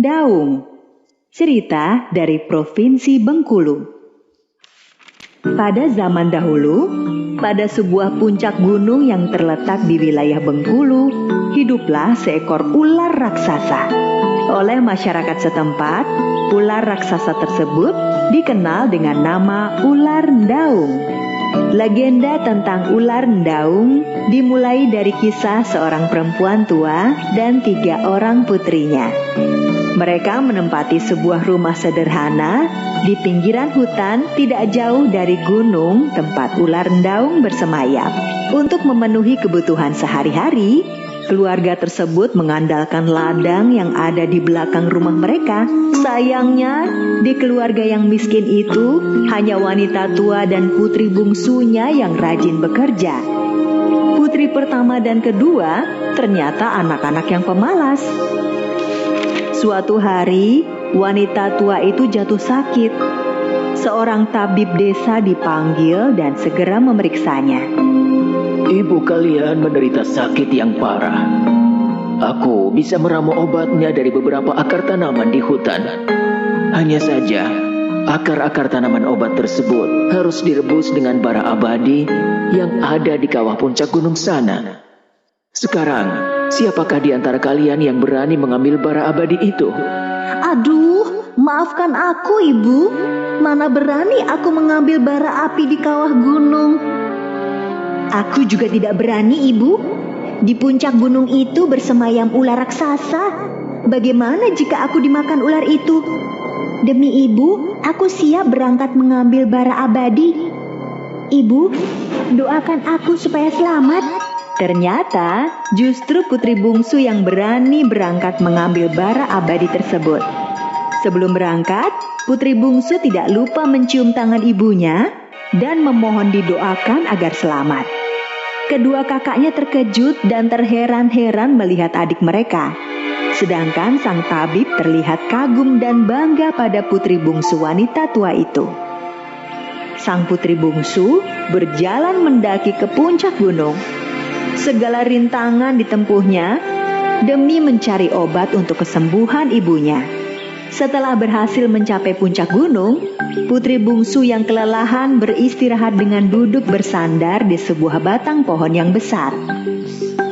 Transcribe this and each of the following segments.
Ndaung. Cerita dari Provinsi Bengkulu. Pada zaman dahulu, pada sebuah puncak gunung yang terletak di wilayah Bengkulu, hiduplah seekor ular raksasa. Oleh masyarakat setempat, ular raksasa tersebut dikenal dengan nama Ular Ndaung. Legenda tentang Ular Ndaung dimulai dari kisah seorang perempuan tua dan 3 orang putrinya. Mereka menempati sebuah rumah sederhana di pinggiran hutan tidak jauh dari gunung tempat Ular Ndaung bersemayam. Untuk memenuhi kebutuhan sehari-hari, keluarga tersebut mengandalkan ladang yang ada di belakang rumah mereka. Sayangnya, di keluarga yang miskin itu hanya wanita tua dan putri bungsunya yang rajin bekerja. Putri pertama dan kedua ternyata anak-anak yang pemalas. Suatu hari, wanita tua itu jatuh sakit. Seorang tabib desa dipanggil dan segera memeriksanya. Ibu kalian menderita sakit yang parah. Aku bisa meramu obatnya dari beberapa akar tanaman di hutan. Hanya saja, akar-akar tanaman obat tersebut harus direbus dengan bara abadi yang ada di kawah puncak gunung sana. Sekarang, siapakah di antara kalian yang berani mengambil bara abadi itu? Aduh, maafkan aku, Ibu. Mana berani aku mengambil bara api di kawah gunung. Aku juga tidak berani, Ibu. Di puncak gunung itu bersemayam ular raksasa. Bagaimana jika aku dimakan ular itu? Demi Ibu, aku siap berangkat mengambil bara abadi. Ibu, doakan aku supaya selamat. Ternyata justru putri bungsu yang berani berangkat mengambil bara abadi tersebut. Sebelum berangkat, putri bungsu tidak lupa mencium tangan ibunya dan memohon didoakan agar selamat. Kedua kakaknya terkejut dan terheran-heran melihat adik mereka. Sedangkan sang tabib terlihat kagum dan bangga pada putri bungsu wanita tua itu. Sang putri bungsu berjalan mendaki ke puncak gunung. Segala rintangan ditempuhnya demi mencari obat untuk kesembuhan ibunya. Setelah berhasil mencapai puncak gunung, putri bungsu yang kelelahan beristirahat dengan duduk bersandar di sebuah batang pohon yang besar.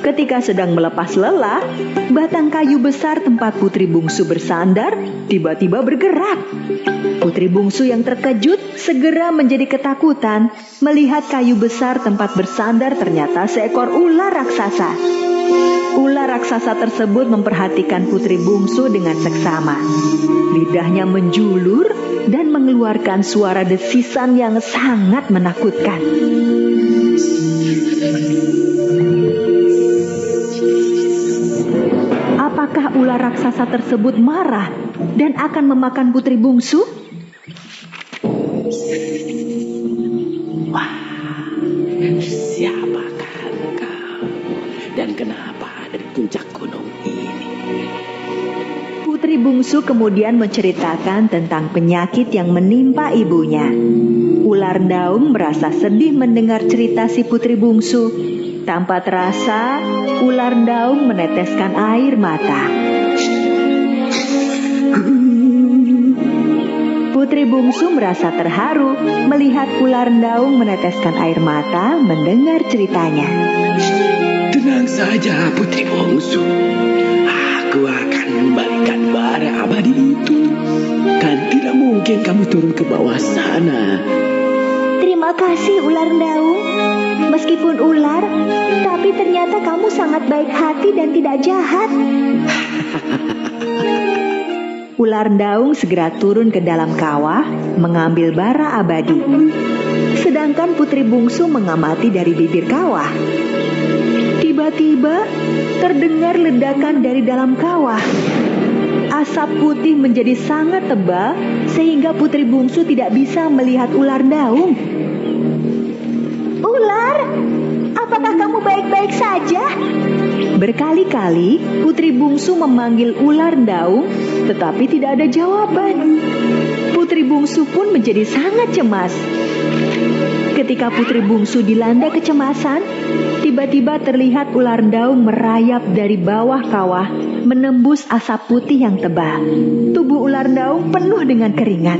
Ketika sedang melepas lelah, batang kayu besar tempat putri bungsu bersandar tiba-tiba bergerak. Putri bungsu yang terkejut segera menjadi ketakutan melihat kayu besar tempat bersandar ternyata seekor ular raksasa. Ular raksasa tersebut memperhatikan putri bungsu dengan seksama. Lidahnya menjulur dan mengeluarkan suara desisan yang sangat menakutkan. Apakah ular raksasa tersebut marah dan akan memakan putri bungsu? Wah, siapakah engkau dan kenapa ada di puncak gunung ini? Putri bungsu kemudian menceritakan tentang penyakit yang menimpa ibunya. Ular Ndaung merasa sedih mendengar cerita si putri bungsu. Tanpa terasa, Ular Ndaung meneteskan air mata. Putri bungsu merasa terharu melihat Ular Ndaung meneteskan air mata mendengar ceritanya. Tenang saja putri bungsu, aku akan membalikan bara abadi itu. Kan tidak mungkin kamu turun ke bawah sana. Terima kasih, Ular Ndaung. Meskipun ular, tapi ternyata kamu sangat baik hati dan tidak jahat. Ular Ndaung segera turun ke dalam kawah mengambil bara abadi. Sedangkan putri bungsu mengamati dari bibir kawah. Tiba-tiba terdengar ledakan dari dalam kawah. Asap putih menjadi sangat tebal sehingga putri bungsu tidak bisa melihat Ular Ndaung. Ular, apakah kamu baik-baik saja? Berkali-kali putri bungsu memanggil Ular Ndaung, tetapi tidak ada jawaban. Putri bungsu pun menjadi sangat cemas. Ketika putri bungsu dilanda kecemasan, tiba-tiba terlihat ular daung merayap dari bawah kawah, menembus asap putih yang tebal. Tubuh ular daung penuh dengan keringat.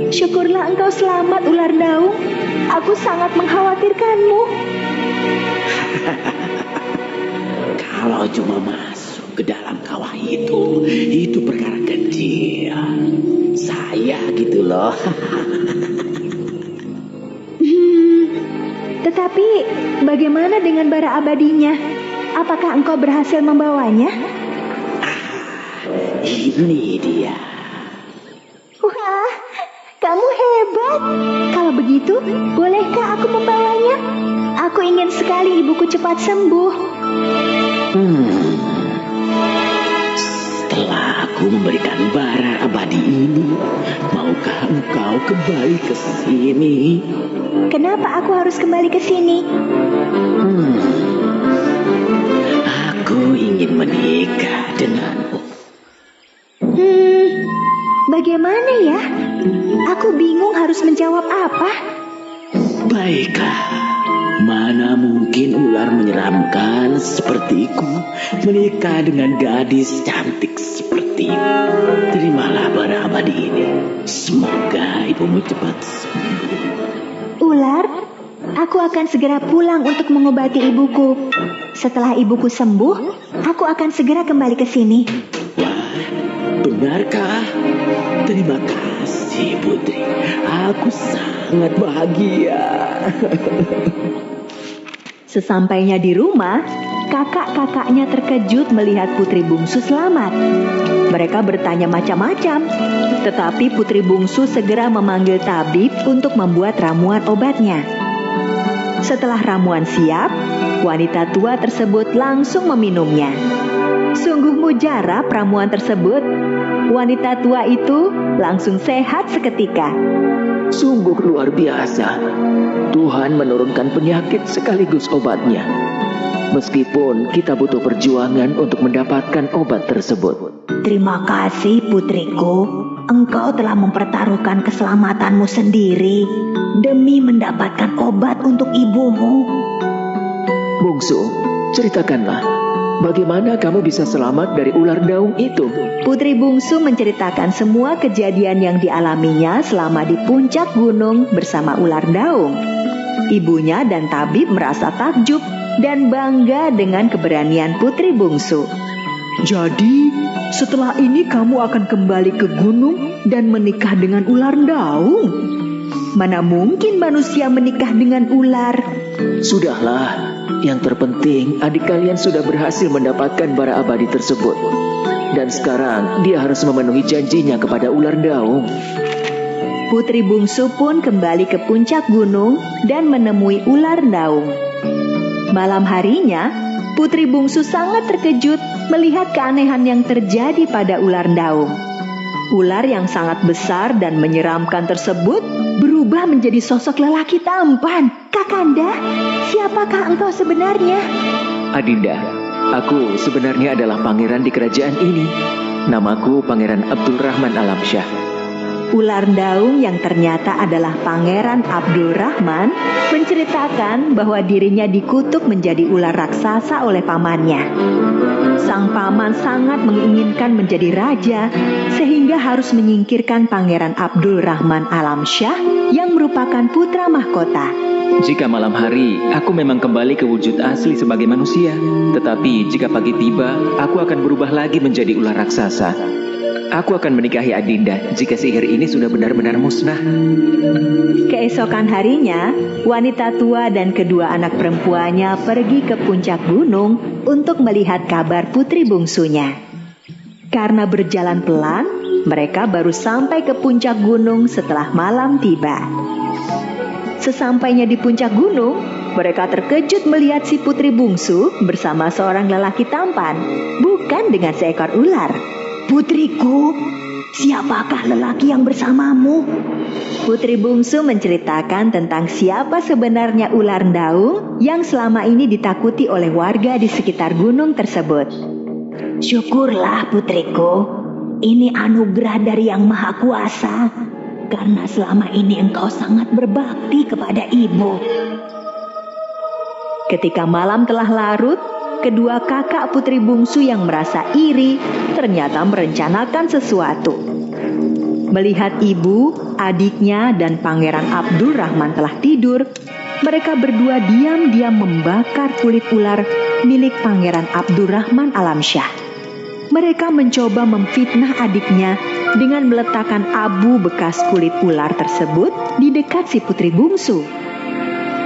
Syukurlah engkau selamat, ular daung. Aku sangat mengkhawatirkanmu. Kalau cuma masuk ke dalam kawah itu perkara kecil. Saya gitu loh. Tetapi bagaimana dengan bara abadinya? Apakah engkau berhasil membawanya? Ini dia. Wah, kamu hebat. Kalau begitu, bolehkah aku membawanya? Aku ingin sekali ibuku cepat sembuh. Setelah aku memberikan bara abadi ini, maukah engkau kembali ke sini? Kenapa aku harus kembali ke sini? Aku ingin menikah denganmu. Bagaimana ya? Aku bingung harus menjawab apa. Baiklah, mana mungkin ular menyeramkan sepertiku menikah dengan gadis cantik sepertimu. Terimalah bara abadi ini. Semoga ibumu cepat sembuh. Ular, aku akan segera pulang untuk mengobati ibuku. Setelah ibuku sembuh, aku akan segera kembali ke sini. Wah, benarkah? Terima kasih, Putri. Aku sangat bahagia. Sesampainya di rumah, kakak-kakaknya terkejut melihat putri bungsu selamat. Mereka bertanya macam-macam, tetapi putri bungsu segera memanggil tabib untuk membuat ramuan obatnya. Setelah ramuan siap, wanita tua tersebut langsung meminumnya. Sungguh mujarab ramuan tersebut. Wanita tua itu langsung sehat seketika. Sungguh luar biasa. Tuhan menurunkan penyakit sekaligus obatnya. Meskipun kita butuh perjuangan untuk mendapatkan obat tersebut. Terima kasih putriku. Engkau telah mempertaruhkan keselamatanmu sendiri demi mendapatkan obat untuk ibumu. Bungsu, ceritakanlah, bagaimana kamu bisa selamat dari ular daung itu? Putri bungsu menceritakan semua kejadian yang dialaminya selama di puncak gunung bersama ular daung. Ibunya dan tabib merasa takjub dan bangga dengan keberanian putri bungsu. Jadi, setelah ini kamu akan kembali ke gunung dan menikah dengan ular daung? Mana mungkin manusia menikah dengan ular? Sudahlah, yang terpenting adik kalian sudah berhasil mendapatkan bara abadi tersebut. Dan sekarang dia harus memenuhi janjinya kepada ular daung. Putri bungsu pun kembali ke puncak gunung dan menemui ular daung. Malam harinya, putri bungsu sangat terkejut melihat keanehan yang terjadi pada ular daung. Ular yang sangat besar dan menyeramkan tersebut berubah menjadi sosok lelaki tampan. Kakanda, siapakah engkau sebenarnya? Adinda, aku sebenarnya adalah pangeran di kerajaan ini. Namaku Pangeran Abdul Rahman Alamsyah. Ular daung yang ternyata adalah Pangeran Abdul Rahman menceritakan bahwa dirinya dikutuk menjadi ular raksasa oleh pamannya. Sang paman sangat menginginkan menjadi raja sehingga harus menyingkirkan Pangeran Abdul Rahman Alamsyah yang merupakan putra mahkota. Jika malam hari, aku memang kembali ke wujud asli sebagai manusia. Tetapi jika pagi tiba, aku akan berubah lagi menjadi ular raksasa. Aku akan menikahi Adinda jika sihir ini sudah benar-benar musnah. Keesokan harinya, wanita tua dan kedua anak perempuannya pergi ke puncak gunung untuk melihat kabar putri bungsunya. Karena berjalan pelan, mereka baru sampai ke puncak gunung setelah malam tiba. Sesampainya di puncak gunung, mereka terkejut melihat si putri bungsu bersama seorang lelaki tampan, bukan dengan seekor ular. Putriku, siapakah lelaki yang bersamamu? Putri bungsu menceritakan tentang siapa sebenarnya ular daung yang selama ini ditakuti oleh warga di sekitar gunung tersebut. Syukurlah putriku, ini anugerah dari Yang Maha Kuasa. karena selama ini engkau sangat berbakti kepada ibu. Ketika malam telah larut, kedua kakak putri bungsu yang merasa iri ternyata merencanakan sesuatu. Melihat ibu, adiknya, dan Pangeran Abdul Rahman telah tidur, mereka berdua diam-diam membakar kulit ular milik Pangeran Abdul Rahman Alamsyah. Mereka mencoba memfitnah adiknya dengan meletakkan abu bekas kulit ular tersebut di dekat si putri bungsu.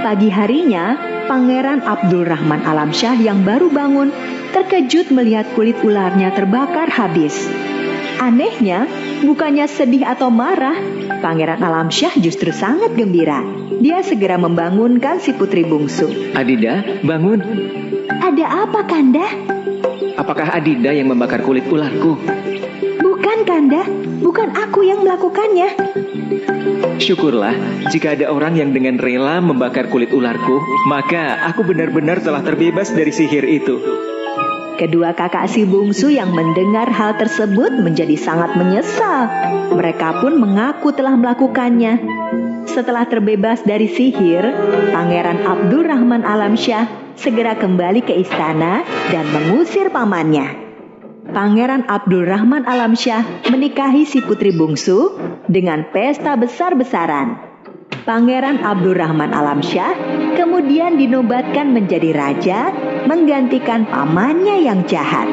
Pagi harinya, Pangeran Abdul Rahman Alamsyah yang baru bangun terkejut melihat kulit ularnya terbakar habis. Anehnya, bukannya sedih atau marah, Pangeran Alamsyah justru sangat gembira. Dia segera membangunkan si putri bungsu. Adinda, bangun. Ada apa, Kanda? Apakah Adinda yang membakar kulit ularku? Bukan, Kanda. Bukan aku yang melakukannya. Syukurlah, jika ada orang yang dengan rela membakar kulit ularku, maka aku benar-benar telah terbebas dari sihir itu. Kedua kakak si bungsu yang mendengar hal tersebut menjadi sangat menyesal. Mereka pun mengaku telah melakukannya. Setelah terbebas dari sihir, Pangeran Abdul Rahman Alamsyah segera kembali ke istana dan mengusir pamannya. Pangeran Abdul Rahman Alamsyah menikahi si putri bungsu dengan pesta besar-besaran. Pangeran Abdul Rahman Alamsyah kemudian dinobatkan menjadi raja, menggantikan pamannya yang jahat.